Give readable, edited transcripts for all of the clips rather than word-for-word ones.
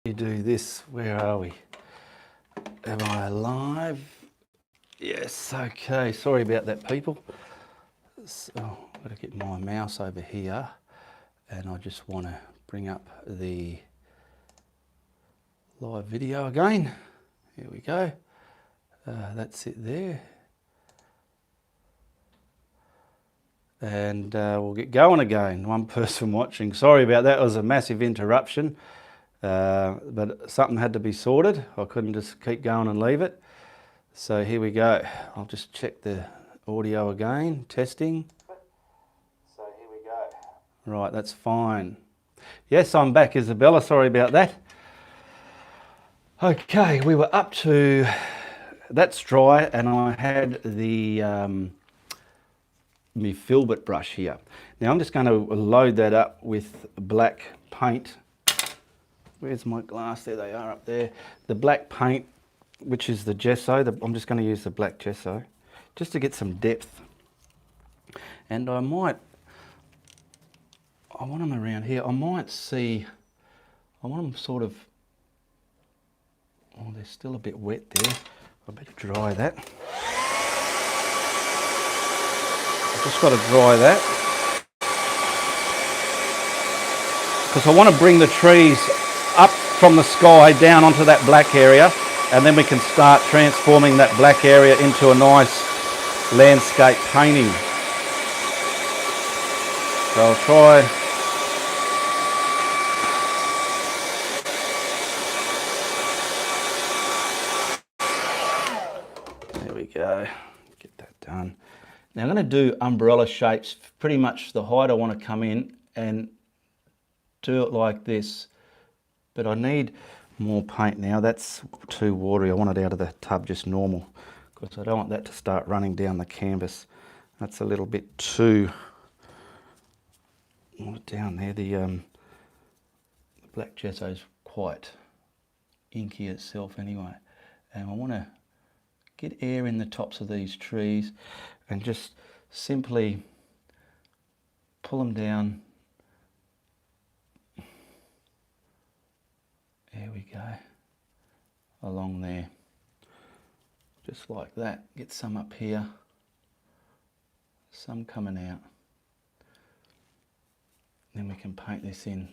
You do this. Where are we? Am I live? Yes, okay. Sorry about that, people. So, I've got to get my mouse over here, and I just want to bring up the live video again. Here we go. That's it there. And we'll get going again. One person watching. Sorry about that. It was a massive interruption. But something had to be sorted. I couldn't just keep going and leave it. So here we go. I'll just check the audio again. Testing. So here we go. Right, that's fine. Yes, I'm back, Isabella. Sorry about that. Okay, we were up to... That's dry, and I had the my filbert brush here. Now I'm just going to load that up with black paint. Where's my glass? There they are up there. The black paint, which is the gesso. I'm just going to use the black gesso just to get some depth. And I want them around here. I want them sort of, oh, they're still a bit wet there. I better dry that. I've just got to dry that. Because I want to bring the trees up from the sky down onto that black area, and then we can start transforming that black area into a nice landscape painting. So I'll try. There we go. Get that done. Now I'm going to do umbrella shapes, pretty much the height I want to come in, and do it like this. But I need more paint now. That's too watery. I want it out of the tub just normal, because I don't want that to start running down the canvas. That's a little bit too down there. The black gesso is quite inky itself anyway. And I want to get air in the tops of these trees and just simply pull them down. There we go, along there, just like that. Get some up here, some coming out. Then we can paint this in.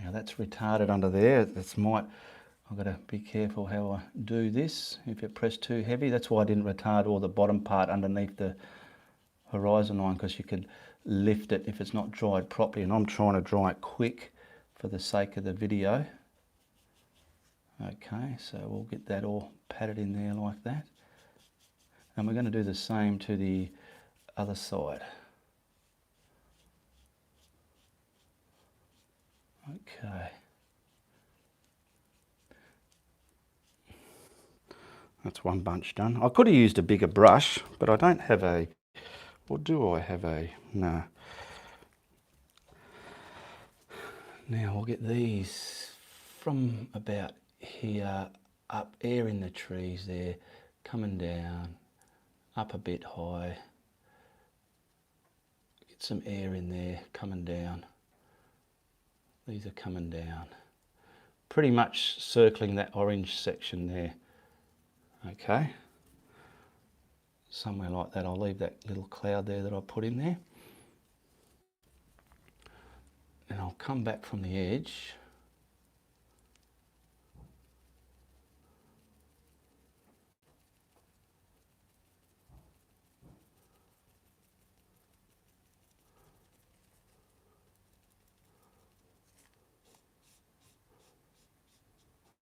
Now that's retarded under there. I've got to be careful how I do this. If it press too heavy, that's why I didn't retard all the bottom part underneath the horizon line, because you could lift it if it's not dried properly, and I'm trying to dry it quick for the sake of the video. Okay, so we'll get that all patted in there like that. And we're going to do the same to the other side. Okay. That's one bunch done. I could have used a bigger brush, but I don't have a, or do I have a, no. Now we'll get these from about here up, air in the trees there, coming down, up a bit high. Get some air in there, coming down. These are coming down. Pretty much circling that orange section there. Okay. Somewhere like that. I'll leave that little cloud there that I put in there. And I'll come back from the edge.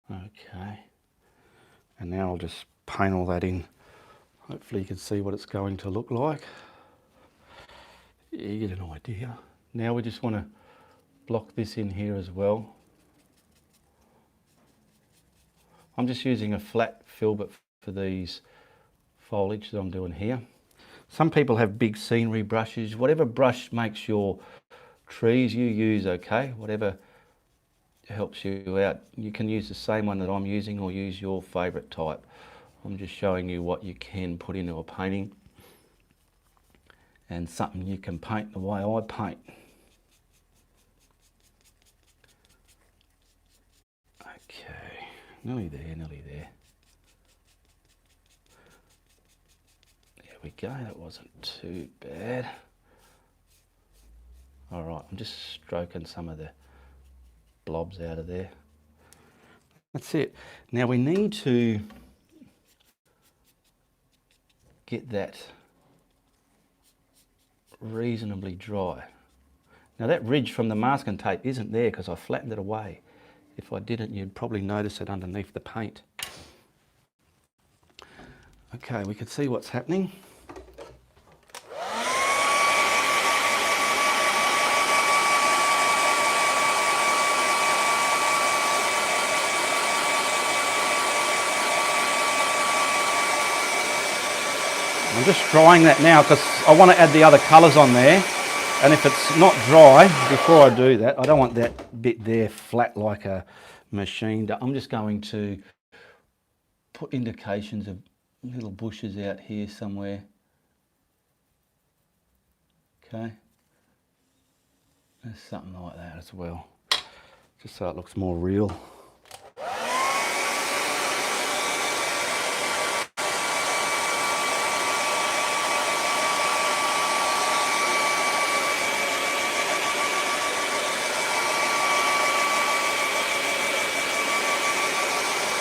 Okay. And now I'll just paint all that in. Hopefully you can see what it's going to look like. You get an idea. Now we just want to block this in here as well. I'm just using a flat filbert for these foliage that I'm doing here. Some people have big scenery brushes. Whatever brush makes your trees you use, okay? Whatever helps you out. You can use the same one that I'm using, or use your favourite type. I'm just showing you what you can put into a painting, and something you can paint the way I paint. Okay, nearly there, nearly there. There we go, that wasn't too bad. All right, I'm just stroking some of the blobs out of there. That's it. Now we need to get that reasonably dry. Now that ridge from the masking tape isn't there because I flattened it away. If I didn't, you'd probably notice it underneath the paint. Okay, we can see what's happening. I'm just drying that now because I want to add the other colours on there, and if it's not dry before I do that, I don't want that bit there flat like a machine. I'm just going to put indications of little bushes out here somewhere. Okay, there's something like that as well, just so it looks more real.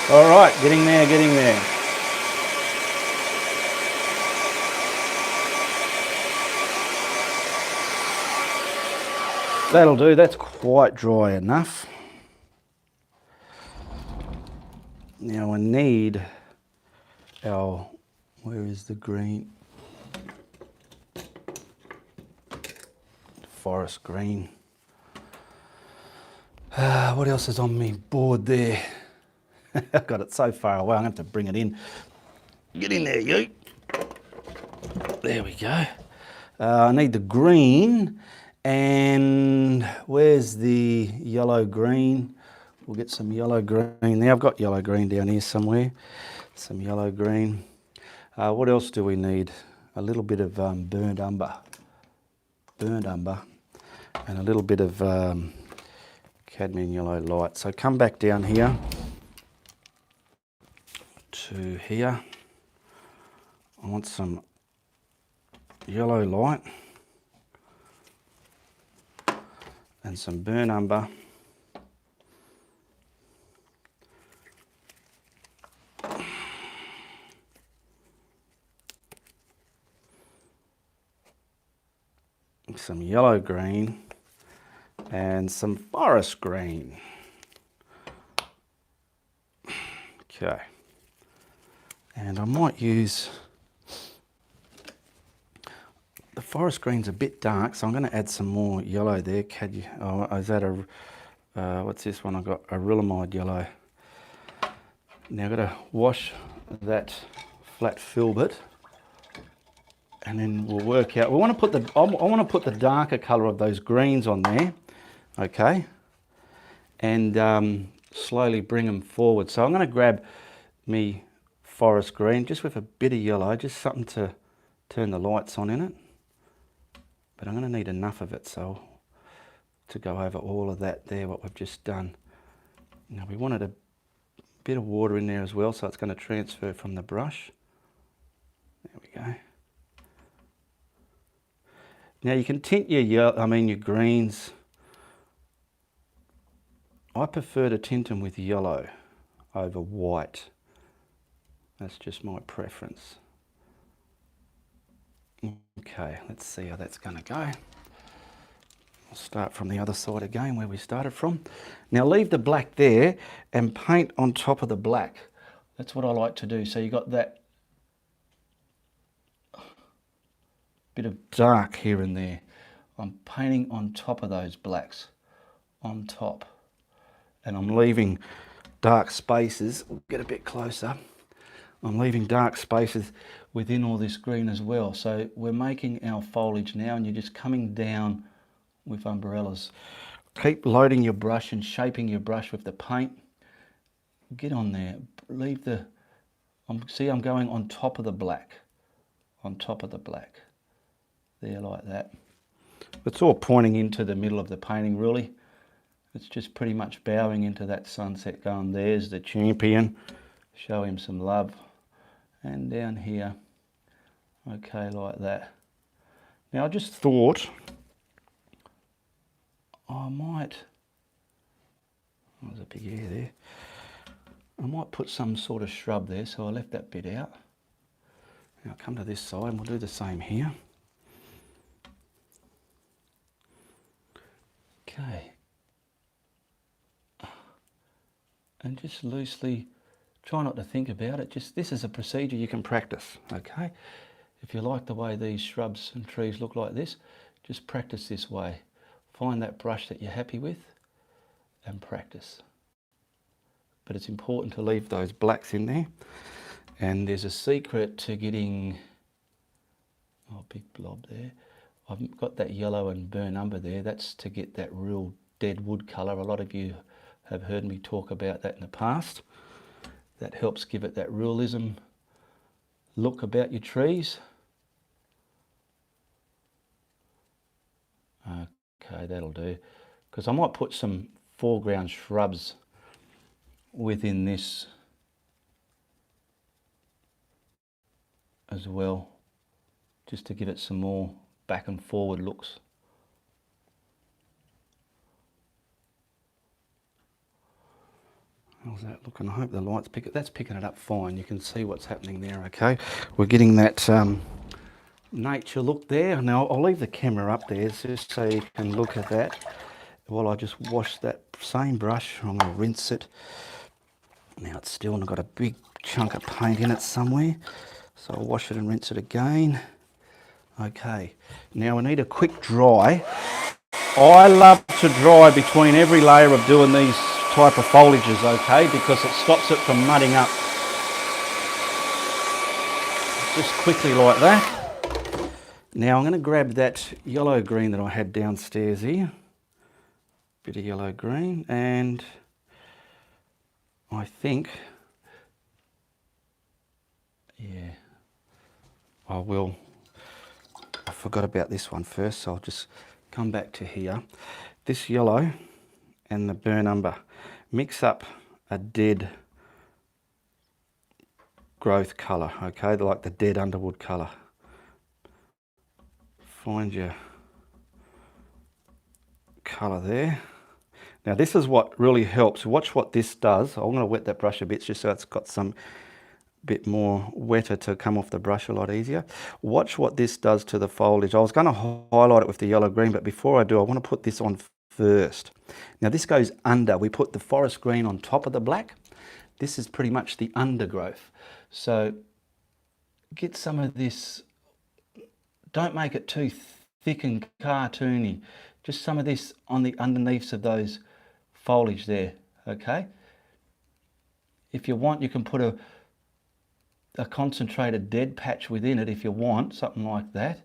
All right, getting there, getting there. That'll do, that's quite dry enough. Now I need our, where is the green? Forest green. What else is on me board there? I've got it so far away, I'm going to have to bring it in. Get in there, you. There we go. I need the green, and where's the yellow green? We'll get some yellow green there. I've got yellow green down here somewhere. Some yellow green. What else do we need? A little bit of burnt umber. Burnt umber. And a little bit of cadmium yellow light. So come back down here to here. I want some yellow light and some burnt umber. Some yellow green and some forest green. Okay. And I might use, the forest green's a bit dark, so I'm going to add some more yellow there. Oh, is that a, what's this one? I've got a acrylamide yellow. Now I've got to wash that flat filbert, and then we'll work out. We want to put the, I want to put the darker colour of those greens on there, okay, and slowly bring them forward. So I'm going to grab me forest green just with a bit of yellow, just something to turn the lights on in it. But I'm going to need enough of it so to go over all of that there, what we've just done. Now we wanted a bit of water in there as well, so it's going to transfer from the brush. There we go. Now you can tint your your greens. I prefer to tint them with yellow over white. That's just my preference. Okay, let's see how that's going to go. I'll start from the other side again where we started from. Now leave the black there and paint on top of the black. That's what I like to do. So you got that bit of dark here and there. I'm painting on top of those blacks, on top. And I'm leaving dark spaces. We'll get a bit closer. I'm leaving dark spaces within all this green as well. So we're making our foliage now, and you're just coming down with umbrellas. Keep loading your brush and shaping your brush with the paint. Get on there. Leave the, see, I'm going on top of the black. On top of the black. There, like that. It's all pointing into the middle of the painting, really. It's just pretty much bowing into that sunset, going, there's the champion. Show him some love. And down here, okay, like that. Now I just thought I might, oh, there's a big hair there. I might put some sort of shrub there, so I left that bit out. Now I'll come to this side and we'll do the same here. Okay. And just loosely, try not to think about it, just this is a procedure you can practice, okay? If you like the way these shrubs and trees look like this, just practice this way. Find that brush that you're happy with and practice. But it's important to leave those blacks in there. And there's a secret to getting, oh, big blob there. I've got that yellow and burnt umber there. That's to get that real dead wood colour. A lot of you have heard me talk about that in the past. That helps give it that realism look about your trees. Okay, that'll do. Because I might put some foreground shrubs within this as well, just to give it some more back and forward looks. How's that looking? I hope the light's that's picking it up fine. You can see what's happening there, okay? We're getting that nature look there. Now I'll leave the camera up there just so you can look at that while I just wash that same brush. I'm going to rinse it. Now it's still got a big chunk of paint in it somewhere, so I'll wash it and rinse it again. Okay, now we need a quick dry. I love to dry between every layer of doing these type of foliages, okay, because it stops it from mudding up. Just quickly like that. Now I'm going to grab that yellow green that I had downstairs here. Bit of yellow green, and I think, yeah, I forgot about this one first, so I'll just come back to here. This yellow and the burnt umber, mix up a dead growth colour, okay, like the dead underwood colour. Find your colour there. Now this is what really helps. Watch what this does. I'm going to wet that brush a bit just so it's got some bit more wetter to come off the brush a lot easier. Watch what this does to the foliage. I was going to highlight it with the yellow green, but before I do, I want to put this on first. Now this goes under. We put the forest green on top of the black. This is pretty much the undergrowth. So get some of this. Don't make it too thick and cartoony. Just some of this on the underneaths of those foliage there, okay? If you want, you can put a concentrated dead patch within it if you want, something like that.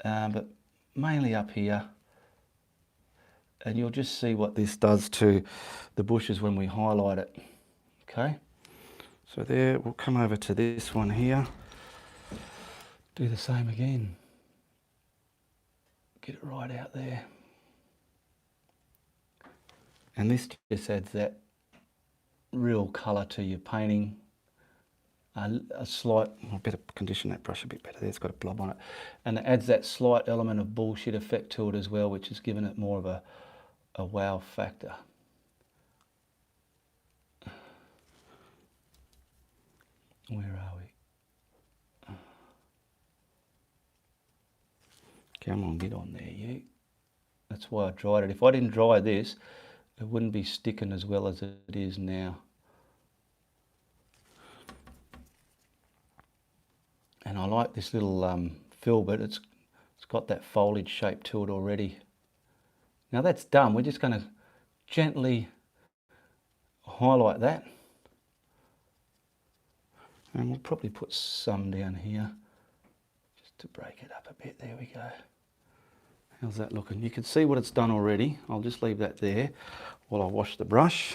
But mainly up here. And you'll just see what this does to the bushes when we highlight it, okay? So there, we'll come over to this one here. Do the same again. Get it right out there. And this just adds that real colour to your painting. A slight, I better condition that brush a bit better there, it's got a blob on it. And it adds that slight element of bullshit effect to it as well, which has given it more of a wow factor. Where are we? Come on, get on there, you. That's why I dried it. If I didn't dry this, it wouldn't be sticking as well as it is now. And I like this little filbert. It's got that foliage shape to it already. Now that's done. We're just going to gently highlight that. And we'll probably put some down here just to break it up a bit. There we go. How's that looking? You can see what it's done already. I'll just leave that there while I wash the brush.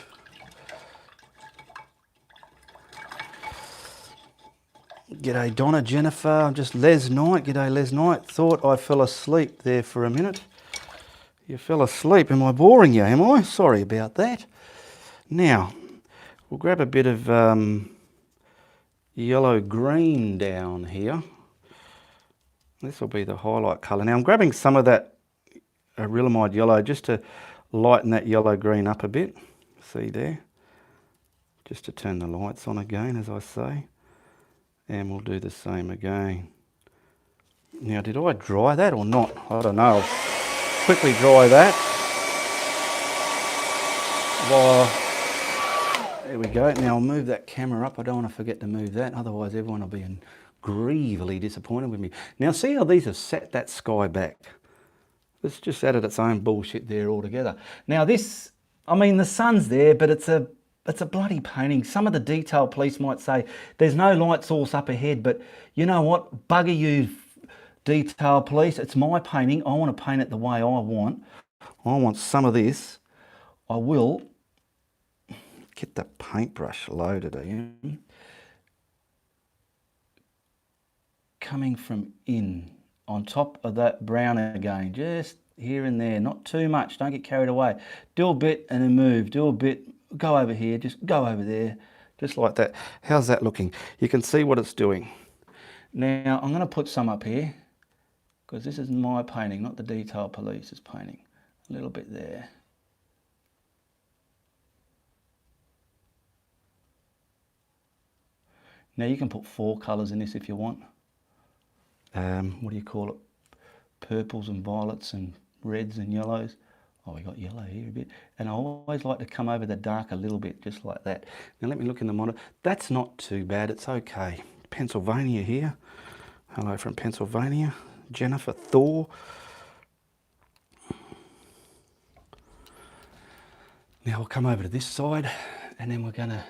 G'day Donna, Jennifer, I'm just Les Knight. G'day Les Knight. Thought I fell asleep there for a minute. You fell asleep. Am I boring you, am I? Sorry about that. Now, we'll grab a bit of yellow-green down here. This will be the highlight colour. Now I'm grabbing some of that acrylamide yellow just to lighten that yellow-green up a bit. See there? Just to turn the lights on again, as I say. And we'll do the same again. Now, did I dry that or not? I don't know. I'll quickly dry that. There we go. Now I'll move that camera up. I don't want to forget to move that, otherwise everyone will be grievally disappointed with me. Now see how these have set that sky back? It's just added its own bullshit there altogether. Now this, I mean, the sun's there, but it's a bloody painting. Some of the detail police might say there's no light source up ahead, but you know what? Bugger you, detail police. It's my painting. I want to paint it the way I want. I want some of this. I will get the paintbrush loaded in. Coming from in, on top of that brown again, just here and there, not too much, don't get carried away. Do a bit and then move, do a bit, go over here, just go over there, just like that. How's that looking? You can see what it's doing. Now I'm going to put some up here, because this is my painting, not the detail police's painting. A little bit there. Now you can put 4 colours in this if you want. What do you call it? Purples and violets and reds and yellows. Oh, we got yellow here a bit. And I always like to come over the dark a little bit, just like that. Now let me look in the monitor. That's not too bad, it's okay. Pennsylvania here. Hello from Pennsylvania. Jennifer Thor. Now we'll come over to this side and then we're gonna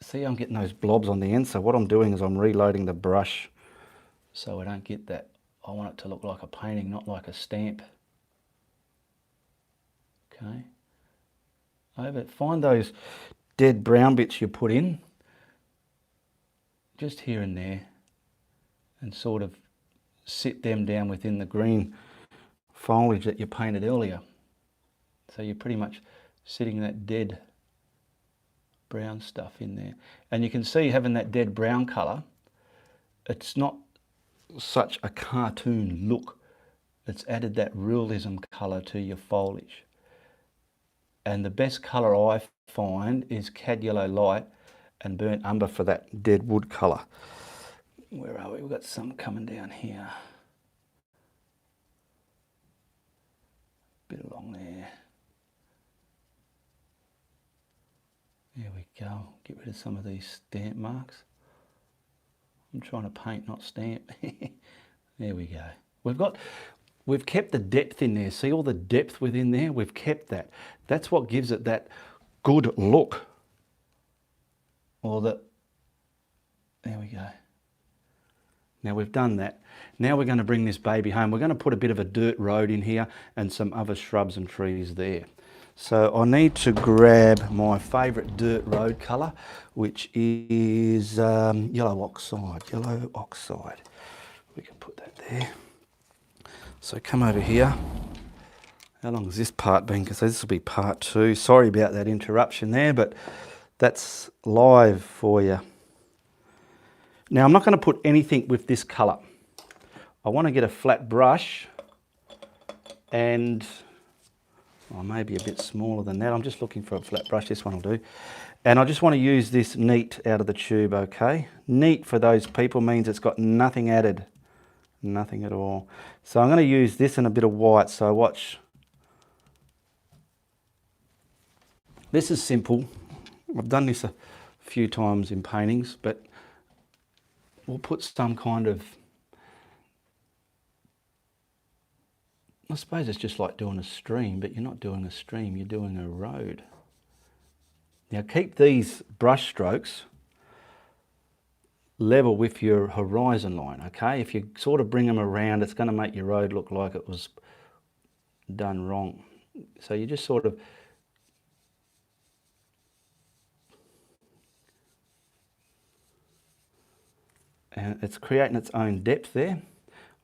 see, I'm getting those blobs on the end, so what I'm doing is I'm reloading the brush so I don't get that. I want it to look like a painting, not like a stamp. Okay. Find those dead brown bits you put in, just here and there, and sort of sit them down within the green foliage that you painted earlier. So you're pretty much sitting that dead brown stuff in there, and you can see having that dead brown colour, it's not such a cartoon look. It's added that realism colour to your foliage, and the best colour I find is cad yellow light and burnt umber for that dead wood colour. Where are we? We've got some coming down here, bit along there. There we go. Get rid of some of these stamp marks. I'm trying to paint, not stamp. There we go. We've kept the depth in there. See all the depth within there? We've kept that. That's what gives it that good look. There we go. Now we've done that. Now we're going to bring this baby home. We're going to put a bit of a dirt road in here and some other shrubs and trees there. So I need to grab my favourite dirt road colour, which is yellow oxide. Yellow oxide. We can put that there. So come over here. How long has this part been? Because this will be part 2. Sorry about that interruption there, but that's live for you. Now I'm not going to put anything with this colour. I want to get a flat brush and maybe a bit smaller than that. I'm just looking for a flat brush. This one will do. And I just want to use this neat out of the tube, okay? Neat for those people means it's got nothing added. Nothing at all. So I'm going to use this and a bit of white. So watch. This is simple. I've done this a few times in paintings, but we'll put some kind of, I suppose it's just like doing a stream, but you're not doing a stream, you're doing a road. Now keep these brush strokes level with your horizon line, okay? If you sort of bring them around, it's going to make your road look like it was done wrong. So you just sort of and it's creating its own depth there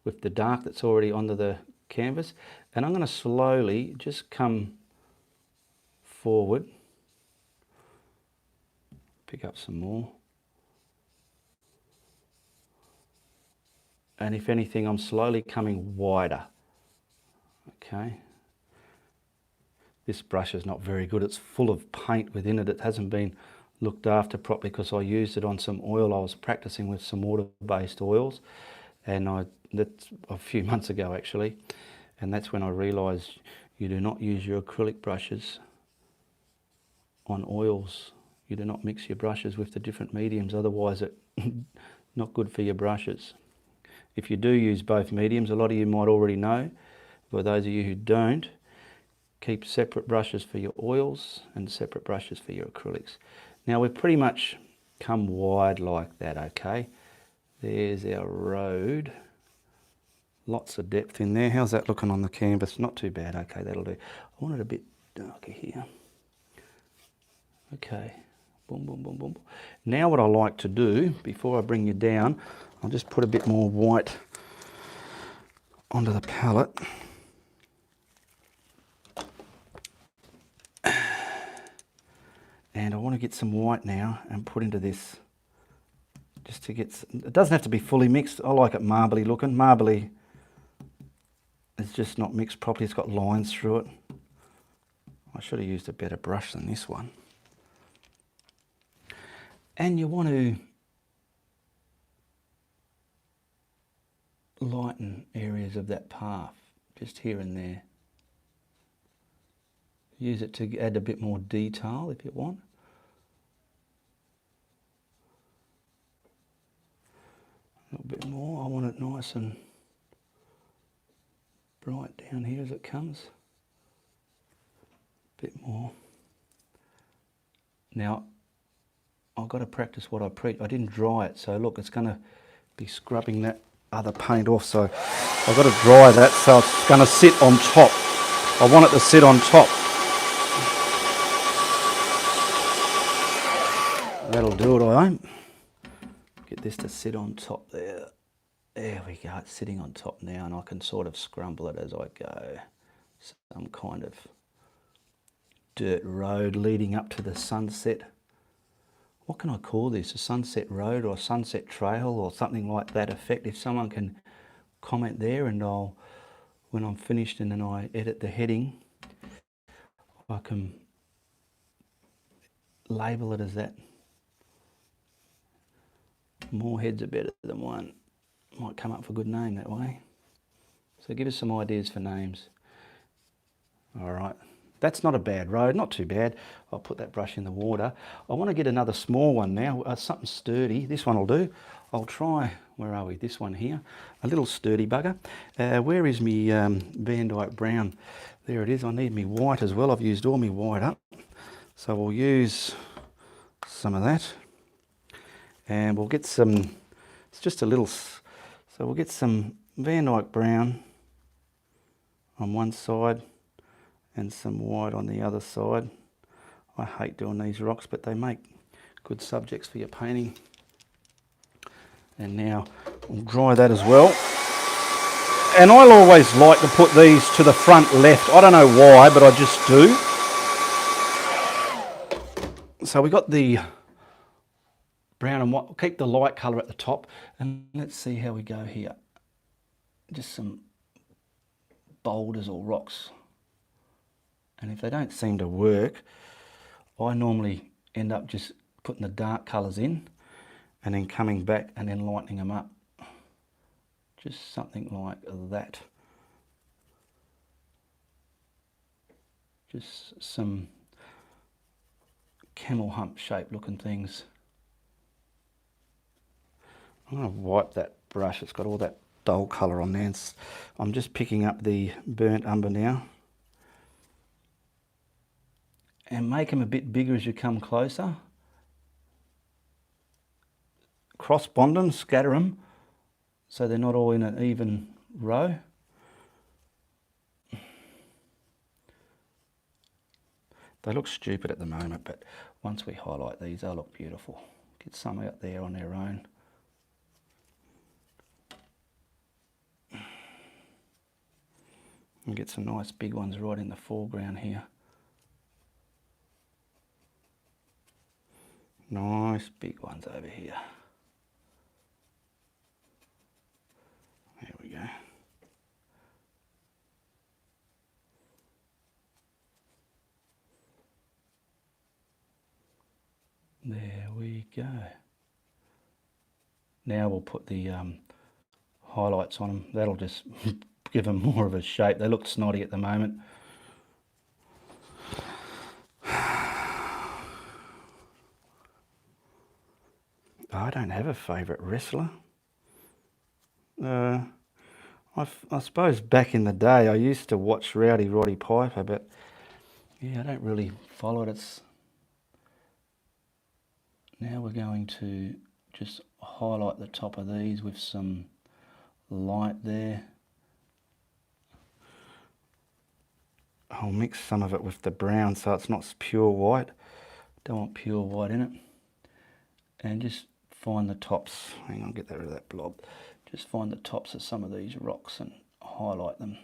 with the dark that's already onto the canvas, and I'm going to slowly just come forward, pick up some more, and if anything I'm slowly coming wider. Okay, this brush is not very good, it's full of paint within it, it hasn't been looked after properly because I used it on some oil. I was practicing with some water-based oils, and that's a few months ago actually, and that's when I realised you do not use your acrylic brushes on oils. You do not mix your brushes with the different mediums, otherwise it's not good for your brushes. If you do use both mediums, a lot of you might already know, but those of you who don't, keep separate brushes for your oils and separate brushes for your acrylics. Now we've pretty much come wide like that, okay? There's our road. Lots of depth in there. How's that looking on the canvas? Not too bad, okay, that'll do. I want it a bit darker here. Okay, boom, boom, boom, boom. Now what I like to do, before I bring you down, I'll just put a bit more white onto the palette. And I want to get some white now and put into this, just to get, it doesn't have to be fully mixed. I like it marbly looking. Marbly is just not mixed properly, it's got lines through it. I should have used a better brush than this one. And you want to lighten areas of that path, just here and there. Use it to add a bit more detail if you want. A little bit more. I want it nice and bright down here as it comes. A bit more. Now, I've got to practice what I preach. I didn't dry it, so look, it's going to be scrubbing that other paint off, so I've got to dry that, so it's going to sit on top. I want it to sit on top. That'll do it, I hope. Get this to sit on top there. There we go, it's sitting on top now, and I can sort of scrumble it as I go. Some kind of dirt road leading up to the sunset. What can I call this? A sunset road or a sunset trail or something like that effect? If someone can comment there, and I'll, when I'm finished and then I edit the heading, I can label it as that. More heads are better than one. Might come up with a good name that way. So give us some ideas for names. All right. That's not a bad road, not too bad. I'll put that brush in the water. I want to get another small one now, something sturdy. This one will do. I'll try, where are we? This one here. A little sturdy bugger. Where is me Van Dyke brown? There it is. I need me white as well. I've used all me white up. So we'll use some of that. And we'll get some, it's just a little, so we'll get some Van Dyke brown on one side and some white on the other side. I hate doing these rocks, but they make good subjects for your painting. And now we'll dry that as well. And I'll always like to put these to the front left. I don't know why, but I just do. So we got the brown and white. We'll keep the light colour at the top, and let's see how we go here. Just some boulders or rocks. And if they don't seem to work, I normally end up just putting the dark colours in and then coming back and then lightening them up. Just something like that. Just some camel hump shaped looking things. I'm going to wipe that brush, it's got all that dull colour on there. I'm just picking up the burnt umber now. And make them a bit bigger as you come closer. Cross bond them, scatter them, so they're not all in an even row. They look stupid at the moment, but once we highlight these, they'll look beautiful. Get some out there on their own. And get some nice big ones right in the foreground here. Nice big ones over here. There we go. There we go. Now we'll put the highlights on them. That'll just give them more of a shape. They look snotty at the moment. I don't have a favourite wrestler. I suppose back in the day I used to watch Rowdy Roddy Piper, but yeah, I don't really follow it. Now we're going to just highlight the top of these with some light there. I'll mix some of it with the brown so it's not pure white. Don't want pure white in it. And just find the tops. Hang on, get rid of that blob. Just find the tops of some of these rocks and highlight them.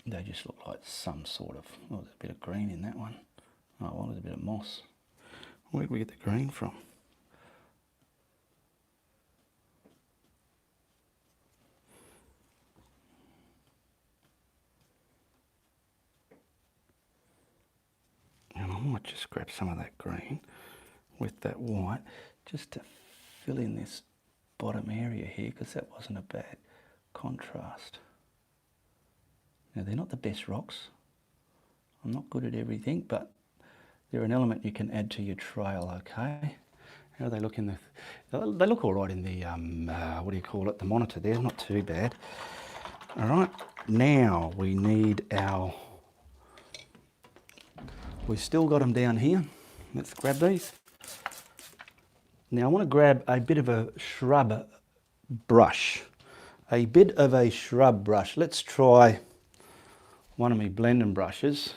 They just look like some sort of, oh, there's a bit of green in that one. Oh, well, there's a bit of moss. Where did we get the green from? And I might just grab some of that green with that white just to fill in this bottom area here, because that wasn't a bad contrast. Now, they're not the best rocks. I'm not good at everything, but they're an element you can add to your trail, okay? How do they look in the... They look all right in the, what do you call it, the monitor there, not too bad. All right, now we need our... We've still got them down here. Let's grab these. Now I want to grab a bit of a shrub brush. A bit of a shrub brush. Let's try one of my blending brushes.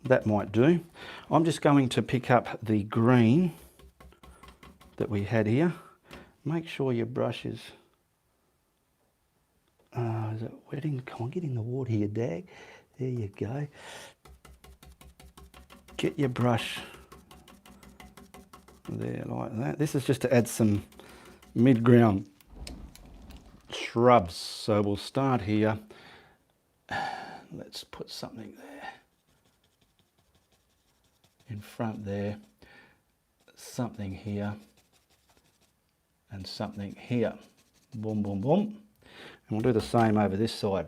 That might do. I'm just going to pick up the green that we had here. Make sure your brush is it wetting? Come on, get in the water here, Dag. There you go. Get your brush there like that. This is just to add some mid-ground shrubs. So we'll start here. Let's put something there. In front there. Something here. And something here. Boom, boom, boom. And we'll do the same over this side.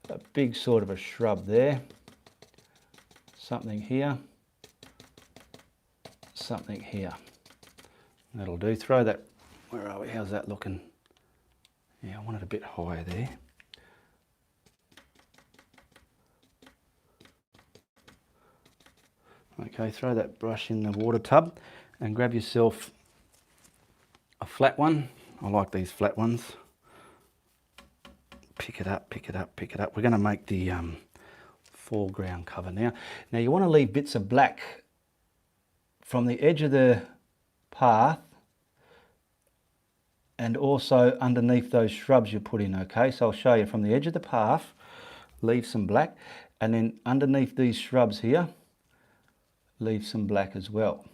A big sort of a shrub there. Something here. Something here. That'll do. Throw that, where are we? How's that looking? Yeah, I want it a bit higher there. Okay, throw that brush in the water tub and grab yourself a flat one. I like these flat ones. Pick it up, pick it up, pick it up. We're going to make the foreground cover now. Now you want to leave bits of black from the edge of the path and also underneath those shrubs you put in, okay? So I'll show you from the edge of the path, leave some black, and then underneath these shrubs here, leave some black as well.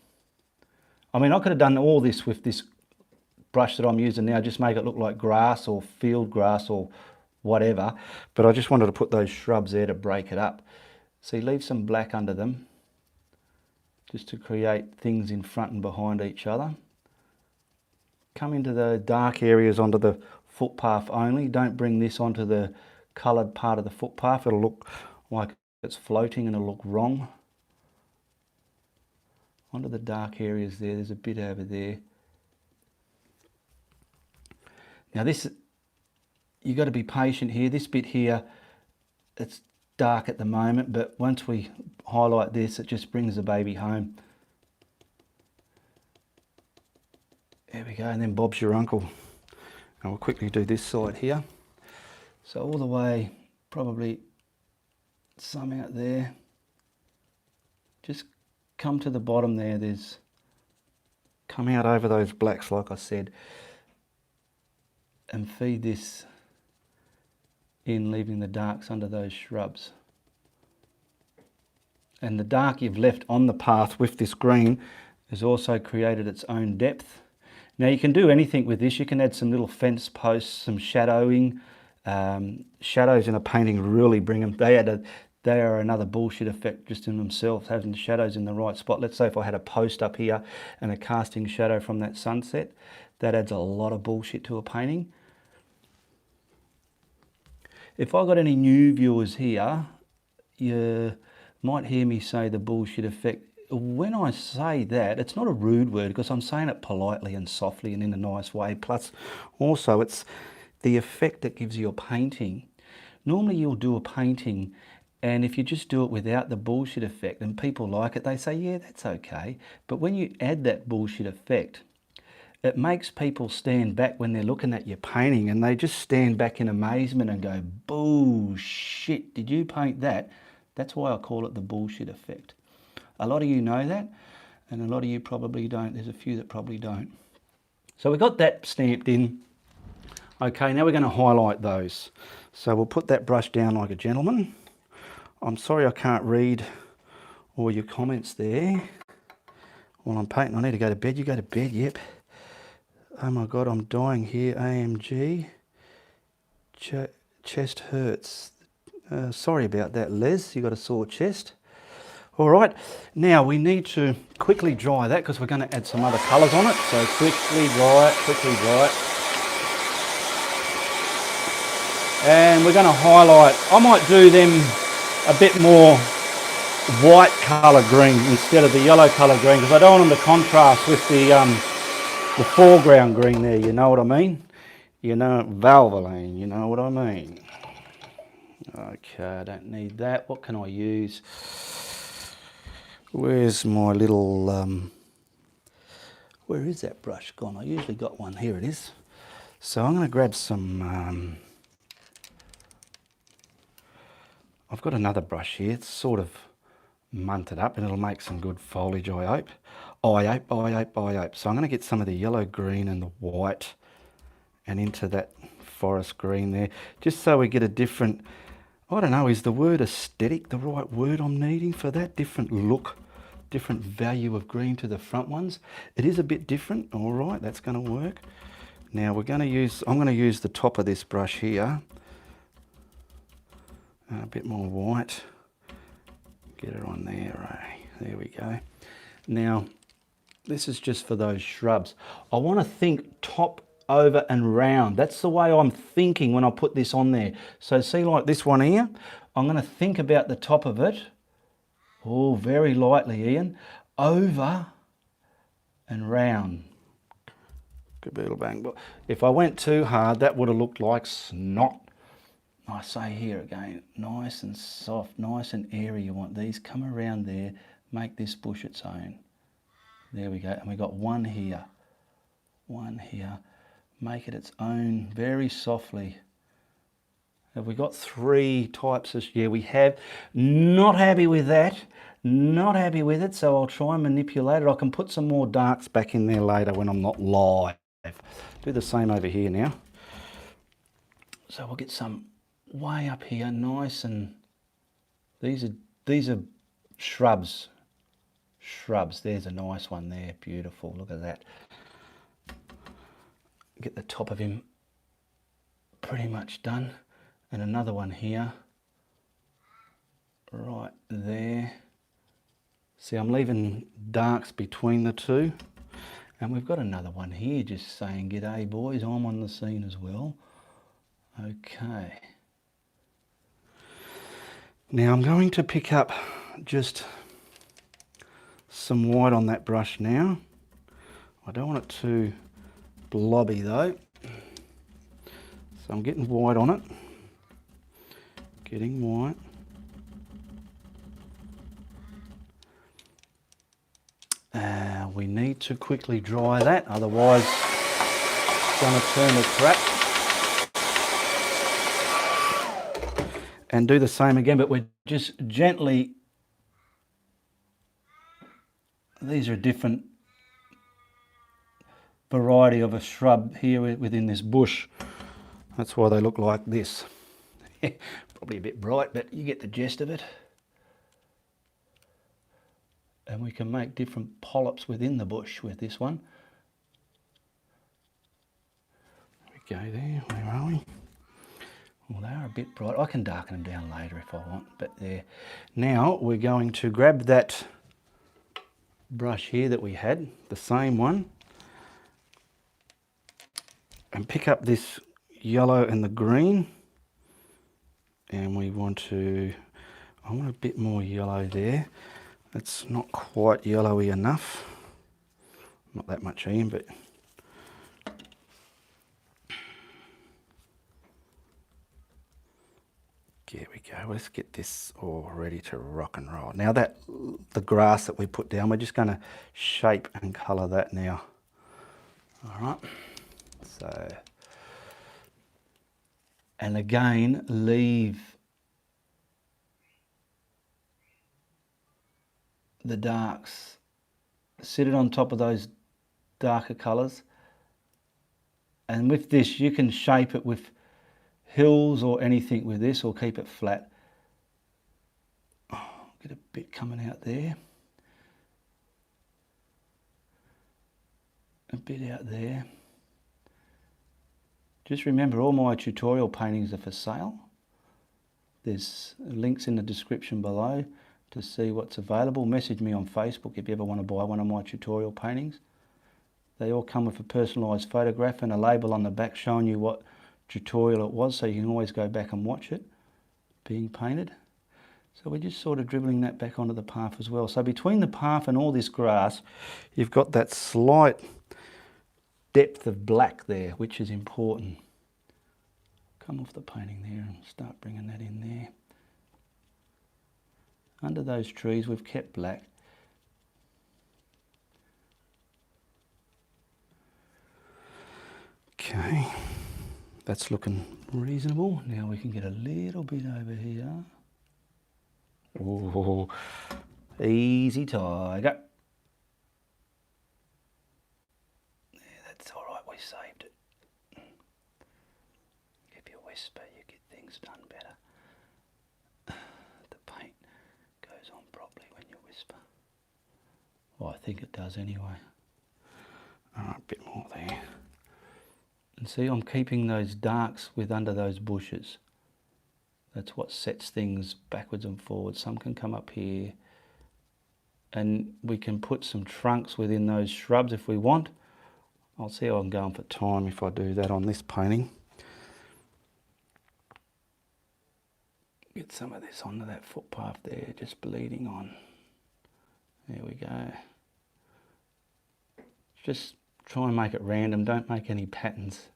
I mean, I could have done all this with this brush that I'm using now, just make it look like grass or field grass or whatever, but I just wanted to put those shrubs there to break it up. So you leave some black under them, just to create things in front and behind each other. Come into the dark areas onto the footpath only. Don't bring this onto the coloured part of the footpath. It'll look like it's floating and it'll look wrong. Onto the dark areas there, there's a bit over there. Now this, you've got to be patient here. This bit here, it's dark at the moment, but once we highlight this, it just brings the baby home. There we go, and then Bob's your uncle. And we'll quickly do this side here. So all the way, probably some out there. Just come to the bottom there, there's come out over those blacks like I said, and feed this in, leaving the darks under those shrubs. And the dark you've left on the path with this green has also created its own depth. Now you can do anything with this. You can add some little fence posts, some shadowing. Shadows in a painting really bring them. They are another bullshit effect just in themselves, having the shadows in the right spot. Let's say if I had a post up here and a casting shadow from that sunset, that adds a lot of bullshit to a painting. If I got any new viewers here, you might hear me say the bullshit effect. When I say that, it's not a rude word because I'm saying it politely and softly and in a nice way. Plus, also, it's the effect that gives your painting. Normally you'll do a painting and if you just do it without the bullshit effect and people like it, they say, yeah, that's okay. But when you add that bullshit effect, it makes people stand back when they're looking at your painting and they just stand back in amazement and go, bullshit, did you paint that? That's why I call it the bullshit effect. A lot of you know that and a lot of you probably don't. There's a few that probably don't. So we got that stamped in. Okay, now we're going to highlight those. So we'll put that brush down like a gentleman. I'm sorry I can't read all your comments there. While I'm painting, I need to go to bed. You go to bed, yep. Oh my God, I'm dying here. AMG. Chest hurts. Sorry about that, Les. You got a sore chest. All right, now we need to quickly dry that because we're going to add some other colours on it. So quickly dry it, quickly dry it. And we're going to highlight, I might do them a bit more white colour green instead of the yellow colour green because I don't want them to contrast with the foreground green there, you know what I mean? You know, Valvoline, you know what I mean? Okay, I don't need that. What can I use? Where's my little, where is that brush gone? I usually got one. Here it is. So I'm going to grab some, I've got another brush here. It's sort of munted up and it'll make some good foliage, I hope. I hope. So I'm going to get some of the yellow, green and the white and into that forest green there, just so we get a different, I don't know, is the word aesthetic the right word I'm needing for that? Different look, different value of green to the front ones. It is a bit different. All right, that's going to work. Now we're going to use, I'm going to use the top of this brush here. A bit more white. Get it on there, right? There we go. Now, this is just for those shrubs. I want to think top, over and round. That's the way I'm thinking when I put this on there. So see, like this one here, I'm going to think about the top of it. Oh, very lightly, Ian. Over and round. Caboodle bang. But if I went too hard, that would have looked like snot. I say here again, nice and soft, nice and airy. You want these, come around there, make this bush its own. There we go. And we got one here, make it its own very softly. Have we got three types of, yeah, we have. Not happy with that, not happy with it, so I'll try and manipulate it. I can put some more darks back in there later when I'm not live. Do the same over here now. So we'll get some way up here, nice, and these are shrubs. There's a nice one there, beautiful. Look at that. Get the top of him pretty much done, and another one here, right there. See, I'm leaving darks between the two, and we've got another one here just saying, "G'day boys, I'm on the scene as well." Okay. Now I'm going to pick up just some white on that brush now. I don't want it too blobby though. So I'm getting white on it. Getting white. We need to quickly dry that, otherwise it's going to turn to crap. And do the same again, but we're just gently These are a different variety of a shrub here within this bush. That's why they look like this. Probably a bit bright, but you get the gist of it. And we can make different polyps within the bush with this one. There we go there, where are we? Well, they are a bit bright. I can darken them down later if I want, but there. Now we're going to grab that brush here that we had, the same one, and pick up this yellow and the green. And we want to, I want a bit more yellow there. It's not quite yellowy enough. Not that much in, but there we go. Let's get this all ready to rock and roll. Now that the grass that we put down, we're just going to shape and colour that now. All right. So, and again, leave the darks, sit it on top of those darker colours. And with this, you can shape it with hills or anything with this, or keep it flat. Oh, get a bit coming out there. A bit out there. Just remember, all my tutorial paintings are for sale. There's links in the description below to see what's available. Message me on Facebook if you ever want to buy one of my tutorial paintings. They all come with a personalised photograph and a label on the back showing you what tutorial it was, so you can always go back and watch it being painted. So we're just sort of dribbling that back onto the path as well. So between the path and all this grass, you've got that slight depth of black there, which is important. Come off the painting there and start bringing that in there. Under those trees we've kept black. Okay, that's looking reasonable. Now we can get a little bit over here. Oh, easy tiger. Yeah, that's all right, we saved it. If you whisper, you get things done better. The paint goes on properly when you whisper. Well, I think it does anyway. All right, a bit more there. And see, I'm keeping those darks with under those bushes. That's what sets things backwards and forwards. Some can come up here. And we can put some trunks within those shrubs if we want. I'll see how I'm going for time if I do that on this painting. Get some of this onto that footpath there, just bleeding on. There we go. Just try and make it random, don't make any patterns.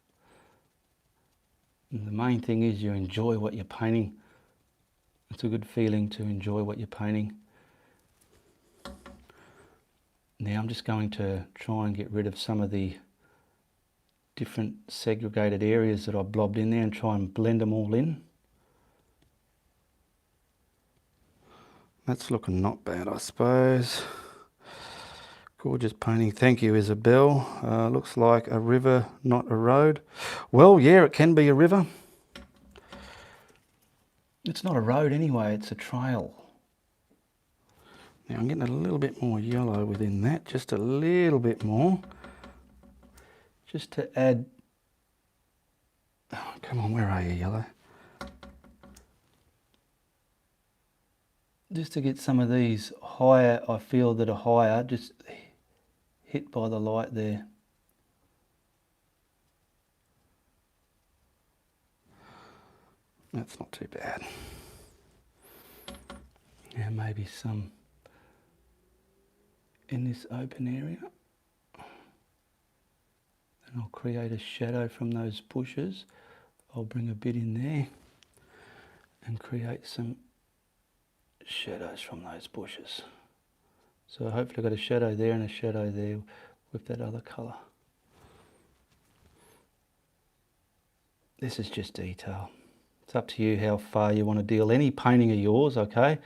And the main thing is you enjoy what you're painting. It's a good feeling to enjoy what you're painting. Now I'm just going to try and get rid of some of the different segregated areas that I blobbed in there and try and blend them all in. That's looking not bad, I suppose. Gorgeous painting. Thank you, Isabel. Looks like a river, not a road. Well, yeah, it can be a river. It's not a road anyway, it's a trail. Now I'm getting a little bit more yellow within that, just a little bit more. Just to add... Oh, come on, where are you, yellow? Just to get some of these higher, I feel that are higher, just hit by the light there. That's not too bad. Yeah, maybe some in this open area. And I'll create a shadow from those bushes. I'll bring a bit in there and create some shadows from those bushes. So hopefully I've got a shadow there and a shadow there with that other colour. This is just detail. It's up to you how far you want to deal. Any painting of yours, okay?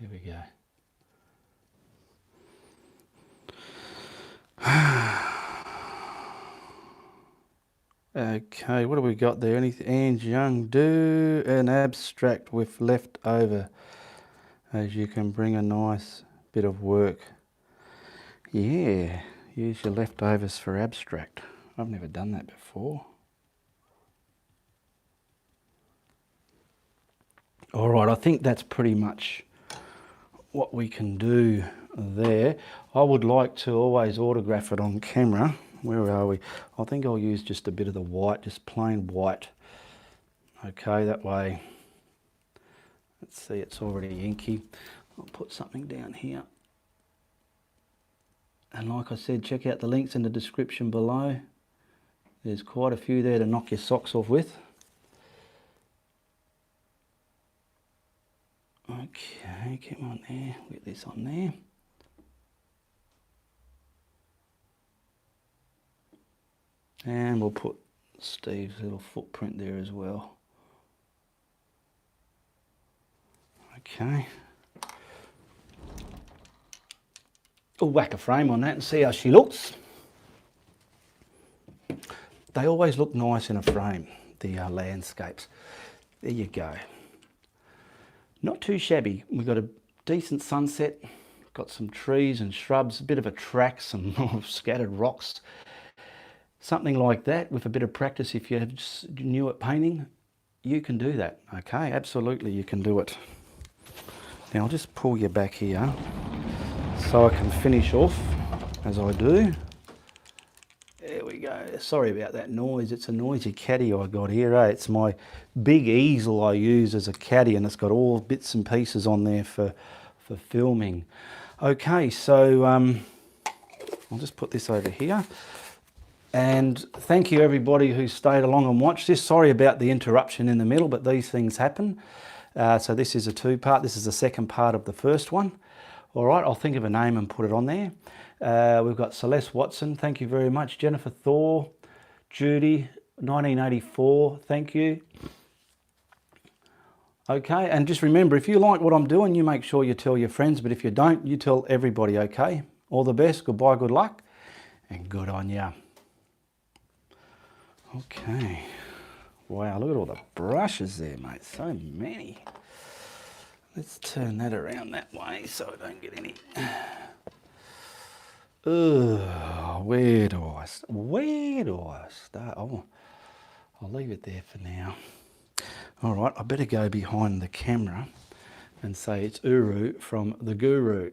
There we go. Okay, what have we got there? Anything? And Young, do an abstract with leftover, as you can bring a nice bit of work. Yeah, use your leftovers for abstract. I've never done that before. All right, I think that's pretty much what we can do there. I would like to always autograph it on camera. Where are we? I think I'll use just a bit of the white, just plain white. Okay, that way, let's see, it's already inky. I'll put something down here. And like I said, check out the links in the description below. There's quite a few there to knock your socks off with. Okay, come on there, get this on there. And we'll put Steve's little footprint there as well. Okay. We'll whack a frame on that and see how she looks. They always look nice in a frame, the landscapes. There you go. Not too shabby. We've got a decent sunset, got some trees and shrubs, a bit of a track, some scattered rocks. Something like that with a bit of practice. If you're new at painting, you can do that. Okay, absolutely you can do it. Now I'll just pull you back here so I can finish off as I do. There we go. Sorry about that noise. It's a noisy caddy I got here. It's my big easel I use as a caddy, and it's got all bits and pieces on there for filming. Okay, so I'll just put this over here. And thank you everybody who stayed along and watched this. Sorry about the interruption in the middle, but these things happen. So this is a two-part. This is the second part of the first one. All right, I'll think of a name and put it on there. We've got Celeste Watson, thank you very much. Jennifer Thor, Judy, 1984, thank you. Okay, and just remember, if you like what I'm doing, you make sure you tell your friends, but if you don't, you tell everybody, okay? All the best, goodbye, good luck, and good on ya. Okay, wow, look at all the brushes there, mate, so many. Let's turn that around that way so I don't get any. Where do I start? Oh, I'll leave it there for now. All right, I better go behind the camera and say it's Uru from the Guru.